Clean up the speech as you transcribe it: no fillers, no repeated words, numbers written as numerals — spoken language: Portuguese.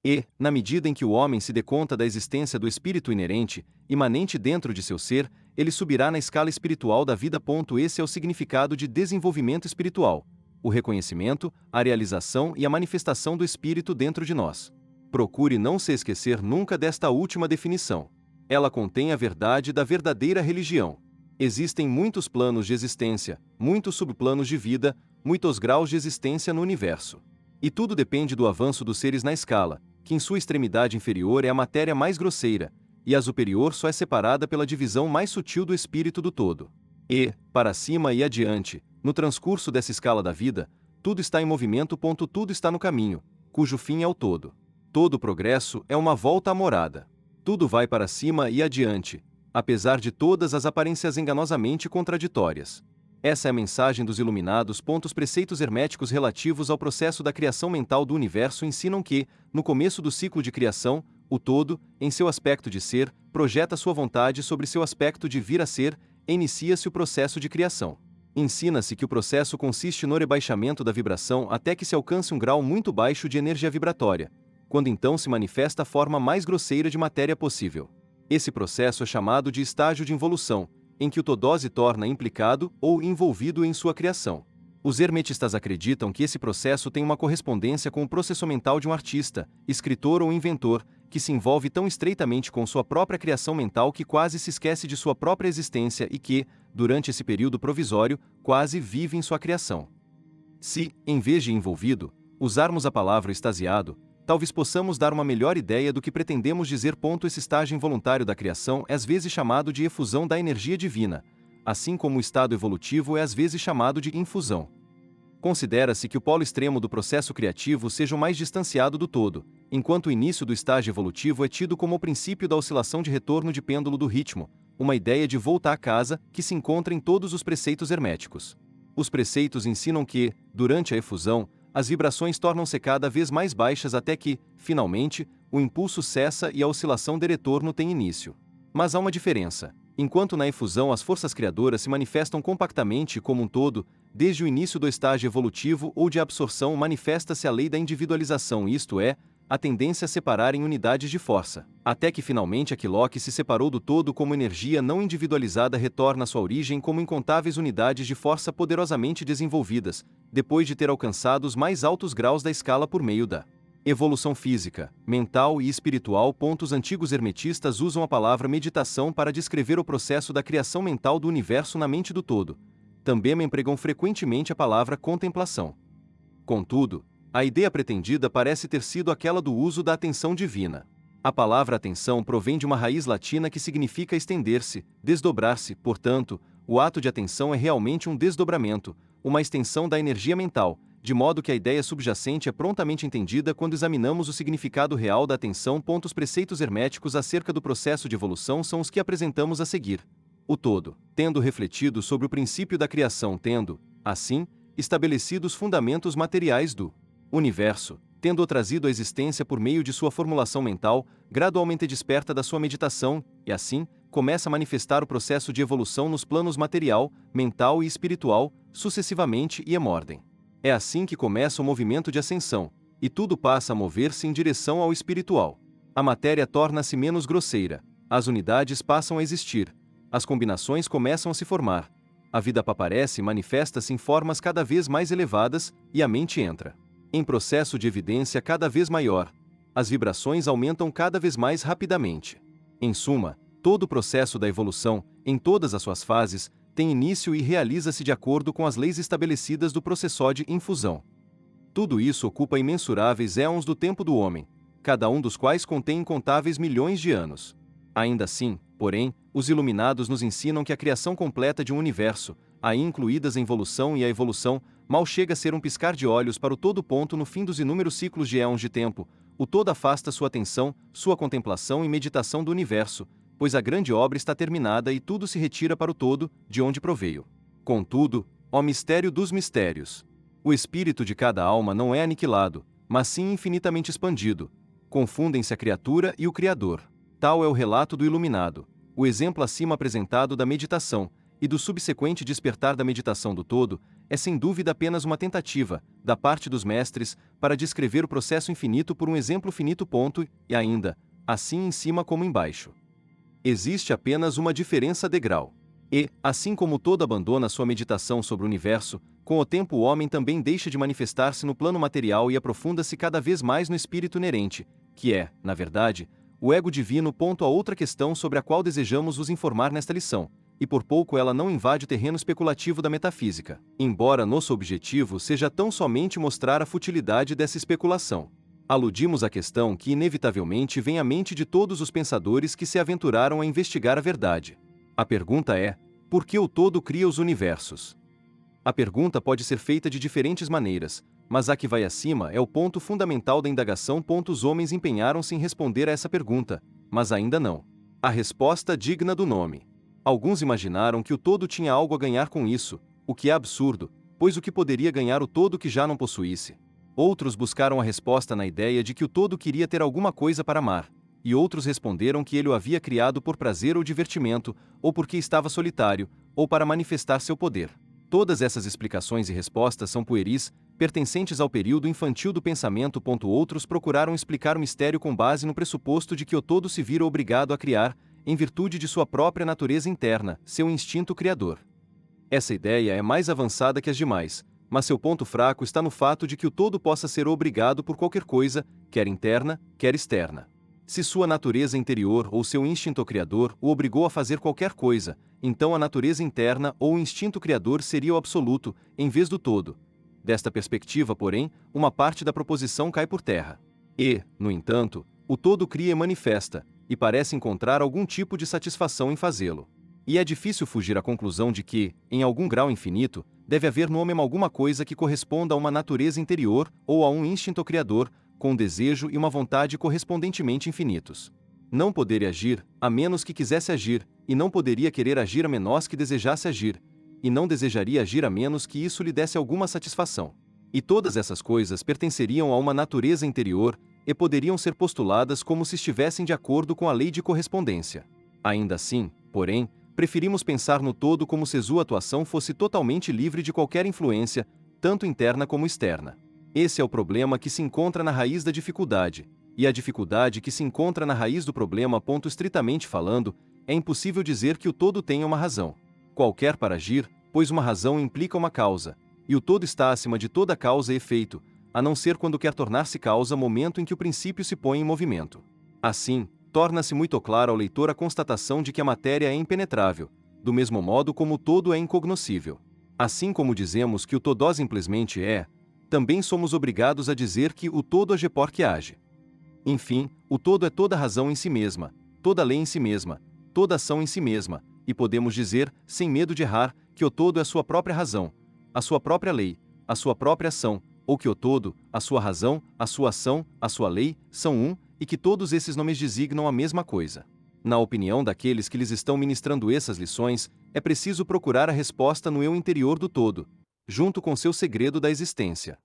E, na medida em que o homem se dê conta da existência do espírito inerente, imanente dentro de seu ser, ele subirá na escala espiritual da vida. Esse é o significado de desenvolvimento espiritual: o reconhecimento, a realização e a manifestação do espírito dentro de nós. Procure não se esquecer nunca desta última definição. Ela contém a verdade da verdadeira religião. Existem muitos planos de existência, muitos subplanos de vida, muitos graus de existência no universo. E tudo depende do avanço dos seres na escala, que em sua extremidade inferior é a matéria mais grosseira, e a superior só é separada pela divisão mais sutil do espírito do todo. E, para cima e adiante, no transcurso dessa escala da vida, tudo está em movimento. Tudo está no caminho, cujo fim é o todo. Todo progresso é uma volta à morada. Tudo vai para cima e adiante, apesar de todas as aparências enganosamente contraditórias. Essa é a mensagem dos iluminados. Os preceitos herméticos relativos ao processo da criação mental do universo ensinam que, no começo do ciclo de criação, o todo, em seu aspecto de ser, projeta sua vontade sobre seu aspecto de vir a ser, e inicia-se o processo de criação. Ensina-se que o processo consiste no rebaixamento da vibração até que se alcance um grau muito baixo de energia vibratória, quando então se manifesta a forma mais grosseira de matéria possível. Esse processo é chamado de estágio de involução, em que o todo se torna implicado ou envolvido em sua criação. Os hermetistas acreditam que esse processo tem uma correspondência com o processo mental de um artista, escritor ou inventor, que se envolve tão estreitamente com sua própria criação mental que quase se esquece de sua própria existência e que, durante esse período provisório, quase vive em sua criação. Se, em vez de envolvido, usarmos a palavra extasiado, talvez possamos dar uma melhor ideia do que pretendemos dizer. Esse estágio involuntário da criação é às vezes chamado de efusão da energia divina, assim como o estado evolutivo é às vezes chamado de infusão. Considera-se que o polo extremo do processo criativo seja o mais distanciado do todo, enquanto o início do estágio evolutivo é tido como o princípio da oscilação de retorno de pêndulo do ritmo, uma ideia de volta à casa que se encontra em todos os preceitos herméticos. Os preceitos ensinam que, durante a efusão, as vibrações tornam-se cada vez mais baixas até que, finalmente, o impulso cessa e a oscilação de retorno tem início. Mas há uma diferença. Enquanto na efusão as forças criadoras se manifestam compactamente como um todo, desde o início do estágio evolutivo ou de absorção manifesta-se a lei da individualização, isto é, a tendência a separar em unidades de força, até que finalmente aquilo que se separou do todo como energia não individualizada retorna à sua origem como incontáveis unidades de força poderosamente desenvolvidas, depois de ter alcançado os mais altos graus da escala por meio da evolução física, mental e espiritual. Os antigos hermetistas usam a palavra meditação para descrever o processo da criação mental do universo na mente do todo. Também empregam frequentemente a palavra contemplação. Contudo, a ideia pretendida parece ter sido aquela do uso da atenção divina. A palavra atenção provém de uma raiz latina que significa estender-se, desdobrar-se. Portanto, o ato de atenção é realmente um desdobramento, uma extensão da energia mental, de modo que a ideia subjacente é prontamente entendida quando examinamos o significado real da atenção. Os preceitos herméticos acerca do processo de evolução são os que apresentamos a seguir. O todo, tendo refletido sobre o princípio da criação, tendo, assim, estabelecido os fundamentos materiais do universo, tendo-o trazido à existência por meio de sua formulação mental, gradualmente desperta da sua meditação, e assim, começa a manifestar o processo de evolução nos planos material, mental e espiritual, sucessivamente e em ordem. É assim que começa o movimento de ascensão, e tudo passa a mover-se em direção ao espiritual. A matéria torna-se menos grosseira, as unidades passam a existir, as combinações começam a se formar, a vida aparece e manifesta-se em formas cada vez mais elevadas, e a mente entra em processo de evidência cada vez maior. As vibrações aumentam cada vez mais rapidamente. Em suma, todo o processo da evolução, em todas as suas fases, tem início e realiza-se de acordo com as leis estabelecidas do processo de infusão. Tudo isso ocupa imensuráveis éons do tempo do homem, cada um dos quais contém incontáveis milhões de anos. Ainda assim, porém, os iluminados nos ensinam que a criação completa de um universo, aí incluídas a involução e a evolução, mal chega a ser um piscar de olhos para o todo. No fim dos inúmeros ciclos de éons de tempo, o todo afasta sua atenção, sua contemplação e meditação do universo, pois a grande obra está terminada e tudo se retira para o todo, de onde proveio. Contudo, ó mistério dos mistérios! O espírito de cada alma não é aniquilado, mas sim infinitamente expandido. Confundem-se a criatura e o Criador. Tal é o relato do iluminado, o exemplo acima apresentado da meditação, e do subsequente despertar da meditação do todo, é sem dúvida apenas uma tentativa, da parte dos mestres, para descrever o processo infinito por um exemplo finito. E ainda, assim em cima como embaixo. Existe apenas uma diferença de grau. E, assim como todo abandona sua meditação sobre o universo, com o tempo o homem também deixa de manifestar-se no plano material e aprofunda-se cada vez mais no espírito inerente, que é, na verdade, o ego divino. A outra questão sobre a qual desejamos vos informar nesta lição, e por pouco ela não invade o terreno especulativo da metafísica, embora nosso objetivo seja tão somente mostrar a futilidade dessa especulação. Aludimos à questão que inevitavelmente vem à mente de todos os pensadores que se aventuraram a investigar a verdade. A pergunta é: por que o todo cria os universos? A pergunta pode ser feita de diferentes maneiras, mas a que vai acima é o ponto fundamental da indagação. Os homens empenharam-se em responder a essa pergunta, mas ainda não. A resposta digna do nome. Alguns imaginaram que o todo tinha algo a ganhar com isso, o que é absurdo, pois o que poderia ganhar o todo que já não possuísse? Outros buscaram a resposta na ideia de que o todo queria ter alguma coisa para amar, e outros responderam que ele o havia criado por prazer ou divertimento, ou porque estava solitário, ou para manifestar seu poder. Todas essas explicações e respostas são pueris, pertencentes ao período infantil do pensamento. Outros procuraram explicar o mistério com base no pressuposto de que o todo se vira obrigado a criar, em virtude de sua própria natureza interna, seu instinto criador. Essa ideia é mais avançada que as demais, mas seu ponto fraco está no fato de que o todo possa ser obrigado por qualquer coisa, quer interna, quer externa. Se sua natureza interior ou seu instinto criador o obrigou a fazer qualquer coisa, então a natureza interna ou o instinto criador seria o absoluto, em vez do todo. Desta perspectiva, porém, uma parte da proposição cai por terra. E, no entanto, o todo cria e manifesta, e parece encontrar algum tipo de satisfação em fazê-lo. E é difícil fugir à conclusão de que, em algum grau infinito, deve haver no homem alguma coisa que corresponda a uma natureza interior ou a um instinto criador, com um desejo e uma vontade correspondentemente infinitos. Não poderia agir, a menos que quisesse agir, e não poderia querer agir a menos que desejasse agir, e não desejaria agir a menos que isso lhe desse alguma satisfação. E todas essas coisas pertenceriam a uma natureza interior, e poderiam ser postuladas como se estivessem de acordo com a lei de correspondência. Ainda assim, porém, preferimos pensar no todo como se sua atuação fosse totalmente livre de qualquer influência, tanto interna como externa. Esse é o problema que se encontra na raiz da dificuldade, e a dificuldade que se encontra na raiz do problema. Estritamente falando, é impossível dizer que o todo tenha uma razão qualquer para agir, pois uma razão implica uma causa, e o todo está acima de toda causa e efeito, a não ser quando quer tornar-se causa momento em que o princípio se põe em movimento. Assim, torna-se muito clara ao leitor a constatação de que a matéria é impenetrável, do mesmo modo como o todo é incognoscível. Assim como dizemos que o todo simplesmente é, também somos obrigados a dizer que o todo age porque age. Enfim, o todo é toda razão em si mesma, toda lei em si mesma, toda ação em si mesma, e podemos dizer, sem medo de errar, que o todo é a sua própria razão, a sua própria lei, a sua própria ação, ou que o todo, a sua razão, a sua ação, a sua lei, são um, e que todos esses nomes designam a mesma coisa. Na opinião daqueles que lhes estão ministrando essas lições, é preciso procurar a resposta no eu interior do todo, junto com seu segredo da existência.